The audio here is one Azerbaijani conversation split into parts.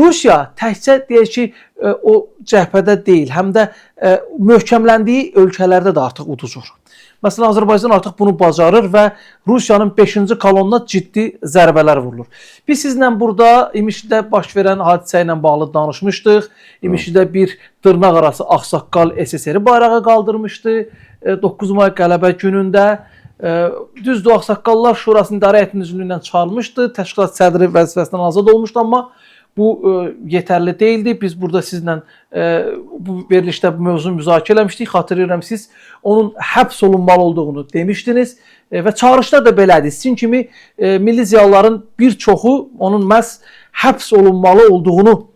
Rusiya təkcə deyək ki, o cəbhədə deyil, həm də möhkəmləndiyi ölkələrdə də artıq uduzur. Məsələn, Azərbaycan artıq bunu bacarır və Rusiyanın 5-ci kolonuna ciddi zərbələr vurulur. Biz sizlə burada İmişlidə baş verən hadisə ilə bağlı danışmışdıq. İmişlidə bir dırnaqarası ağsaqqal SSR bayrağı qaldırmışdı 9 may qələbə günündə. Düzdür, Ağsaqqallar Şurasının İdarə Heyətinin üzvlüyündən çıxarılmışdı. Təşkilat sədri vəzifəsindən azad olmuşdu, amma bu yetərli deyildi. Biz burada sizlə bu verilişdə bu mövzunu müzakirə eləmişdik. Xatırlayıram, siz onun həbs olunmalı olduğunu demişdiniz və çağırışda da belədir. Sizin kimi milli ziyalıların bir çoxu onun məhz həbs olunmalı olduğunu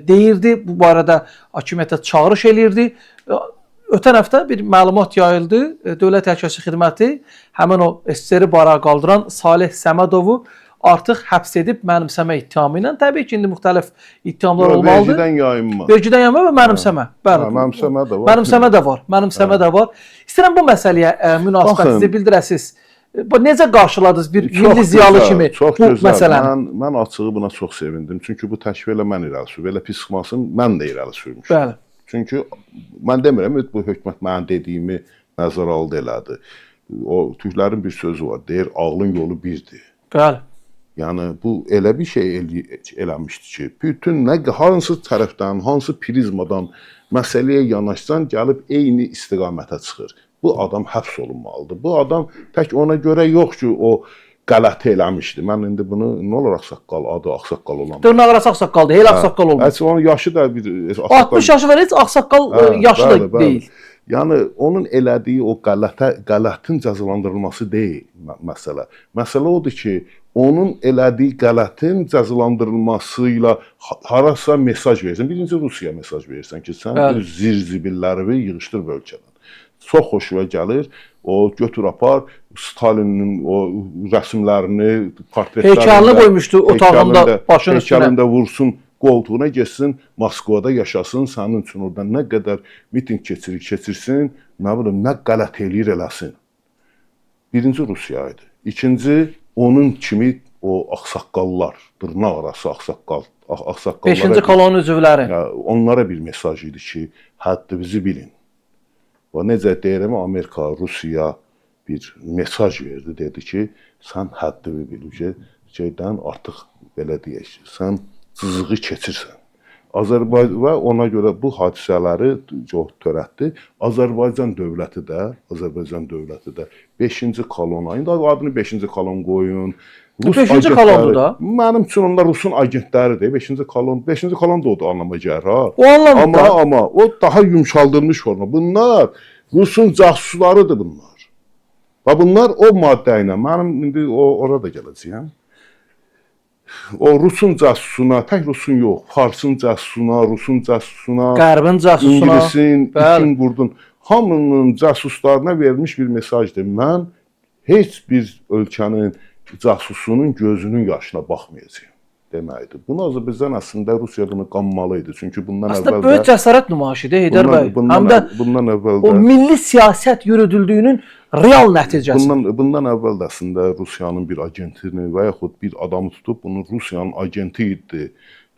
deyirdi. Bu barədə hakimiyyətə çağırış eləyirdi. Ötən həftə bir məlumat yayıldı. Dövlət Təhlükəsizlik Xidməti həmin o SSR bayrağı qaldıran Salih Səmədovu artıq həbs edib mənimsəmə ittihamı ilə. Təbii ki, indi müxtəlif ittihamlar olmalıdır. Vergidən yayınma. Vergidən yayınma və mənimsəmə. Bəli. Mənimsəmə də var. Mənimsəmə də var. Mənimsəmə də var. İstəyirəm bu məsələyə münasibətinizi bildirəsiniz. Necə qarşıladınız bir milli ziyalı kimi bu məsələni? Mən açığı buna çox sevindim. Çünki bu təşkil mən irəli sürmüşəm. Belə pis çıxmasın, mən də irəli sürmüşəm. Bəli. Çünki mən demirəm, bu hökumət mənim dediyimi nəzərə aldı elədi. O türklərin bir sözü var, deyir, ağlın yolu birdir. Bəli. Yəni bu elə bir şey eləmişdi ki, bütün hansı tərəfdən, hansı prizmadan məsələyə yanaşsan, gəlib eyni istiqamətə çıxır. Bu adam həbs olunmalıdır. Bu adam tək ona görə yox ki, o qələtə eləmişdi. Mən indi bunu nə olar ağsaqqal, adı ağsaqqal olan. Dırnaqarası ağsaqqaldır, elə ağsaqqal olmaz. Hətta onun yaşı da bir 60 yaşı var, heç ağsaqqal yaşı da deyil. Yəni onun elədiyi o qələtin cəzalandırılması deyil məsələ. Məsələ odur ki, onun elədiyi qələtin cəzalandırılması ilə harasa mesaj verirsən. Birinci Rusiyaya mesaj verirsən ki, sən zirzibilləri yığışdır bu ölkədən. Çox xoşuma gəlir. O götür apar Stalinin o rəsmlərini, portretlərini heykəlini qoymuşdu otağında başının üstünə. Heykəlində vursun, qoltuğuna geçsin, Moskvada yaşasın, sənin üçün orada nə qədər miting keçirsin, nə bilim, nə qələt eləyir eləsin. Birinci Rusiya idi. İkinci, onun kimi o ağsaqqallar, dırnaqarası ağsaqqallara 5-ci kolonun üzvləri. Onlara bir mesaj idi ki, həddinizi bilin. Və necə deyirəm, Amerika, Rusiya bir mesaj verdi, dedi ki, sən həddini bil, şeydən artıq belə deyək, sən cızığı keçirsən. Və ona görə bu hadisələri çox törətdi. Azərbaycan dövləti də 5-ci kolona, indi adını 5-ci kolon qoyun. 5-ci kolondur da. Mənim üçün onlar Rusun agentləridir. 5-ci kolon da o da anlama gəlir. O anlamda. Amma o daha yumşaldılmış forma. Bunlar Rusun casuslarıdır bunlar. Və bunlar o maddə ilə, mənim indi orada gələcəyəm. O Rusun casusuna, tək Rusun yox, Farsın casusuna, Rusun casusuna, Qərbin casusuna, İngilisin, İkin qurdun, hamının casuslarına verilmiş bir mesajdır. Mən heç bir ölkənin casusunun gözünün yaşına baxmayacağım deməkdir. Bunu Azərbaycan əslində Rusiya bunu qanmalıydı. Çünki bundan əvvəl də... Aslında böyük cəsarət nümayişidir Heydər bəy. Həm də o milli siyasət yürüdüldüyünün real nəticəsi. Bundan əvvəl də əslində Rusiyanın bir agentini və yaxud bir adamı tutub, bunu Rusiyanın agenti idi,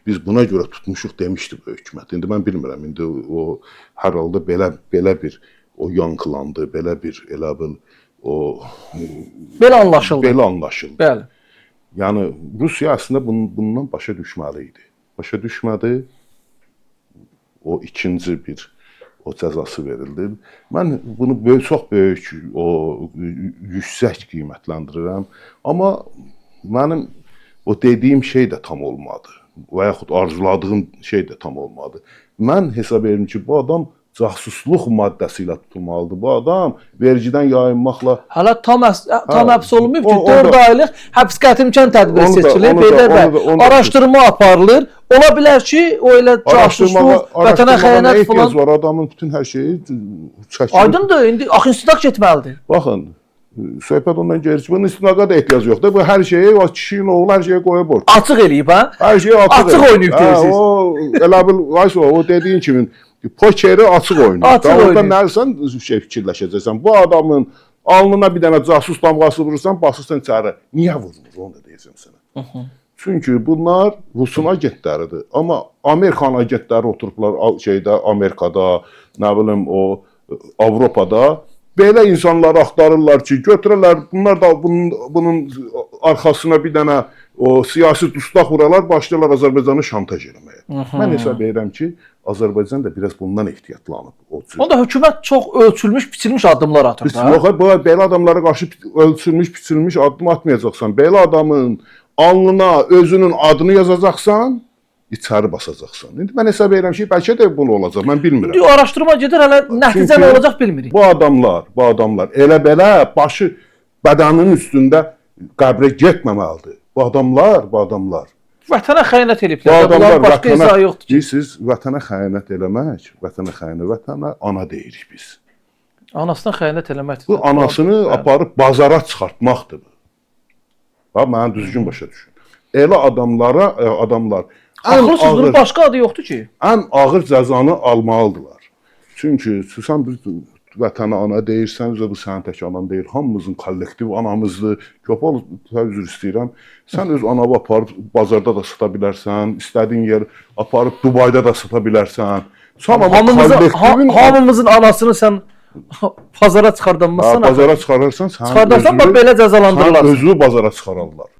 biz buna görə tutmuşuq demişdi bu hökumət. İndi mən bilmirəm, indi o hər halda belə bir o yankılandı, belə bir elə bil o... Belə anlaşıldı. Belə anlaşıldı. Bəli. Yəni, Rusiya əslində bundan başa düşməli idi. Başa düşmədi, o ikinci bir o cəzası verildi. Mən bunu çox böyük, yüksək qiymətləndirirəm. Amma mənim o dediyim şey də tam olmadı. Və yaxud arzuladığım şey də tam olmadı. Mən hesab edirəm ki, bu adam casusluq maddəsi ilə tutulmalıdır. Bu adam vergidən yayınmaqla... Hələ tam həbs olunmayıb ki, 4 aylıq həbs qəti imkan tədbiri seçilir. Araşdırma aparılır. Ola bilər ki, o elə casusluq, vətənə xəyanət falan... var, adamın bütün hər şeyi çəkilir. Aydındır, indi axı istintaq getməlidir. Baxın, söhbət ondan gelir ki, bunun istintaqa da ehtiyac yoxdur. Bu hər şeyi, kişinin oğlu hər şeyi qoyub orada. Açıq eləyib, hə? Hər şeyi açıq oynayıb deyirsiniz. O, elə bil, o dediyin kimi, pokeri açıq oynayıb. Orada nəlisən fikirləşəcəksən. Bu adamın alnına bir dənə casus damğası vurursan, basırsan içəri. Niyə vurmur? Onu da deyəcəm sənə. Çünki bunlar Rusun agentləridir. Amma Amerikan agentləri oturublar şeydə Amerikada, nə bilim o Avropada belə insanları axtarırlar ki, götürürlər, bunlar da bunun arxasına bir dənə o siyasi dustaq vuralar, başlayırlar Azərbaycanı şantaj etməyə. Mən hesab edirəm ki, Azərbaycan da biraz bundan ehtiyatlanıb. Onda hökumət çox ölçülmüş, biçilmiş addımlar atır da. Yox, belə adamlara qarşı ölçülmüş, biçilmiş addım atmayacaqsan. Belə adamın alnına özünün adını yazacaqsan, içəri basacaqsan. İndi mən hesab edirəm ki, bəlkə də bunu olacaq, mən bilmirəm. İndi araşdırma gedir, hələ nəticə nə olacaq bilmirik. Bu adamlar elə-belə başı bədəninin üstündə qəbrə getməməlidir. Bu adamlar Vətənə xəyanət bu ediblər. adamlar Bunların başqa izahı yoxdur ki. Siz vətənə xəyanət eləmək, vətənə ana deyirik biz. Anasına xəyanət eləməkdir. Bu anasını aparıb bazara çıxartmaqdır. Ha, mənə düzgün başa düşün. Elə adamlar Axırsız bunun başqa adı yoxdur ki. Ən ağır cəzanı almalıdırlar. Çünki sən bir vətənə ana deyirsən, bu sənin tək anan deyil, hamımızın kollektiv anamızdır. Köpək üzr istəyirəm. Sən öz anavı aparıb bazarda da sata bilərsən, istədiyin yer aparıb Dubayda da sata bilərsən. Hamımızın anasını sən bazara çıxardanmazsan. Bazara çıxarırsan, çıxardarsan, belə cəzalandırırlar. Sən özünü bazara çıxararlar.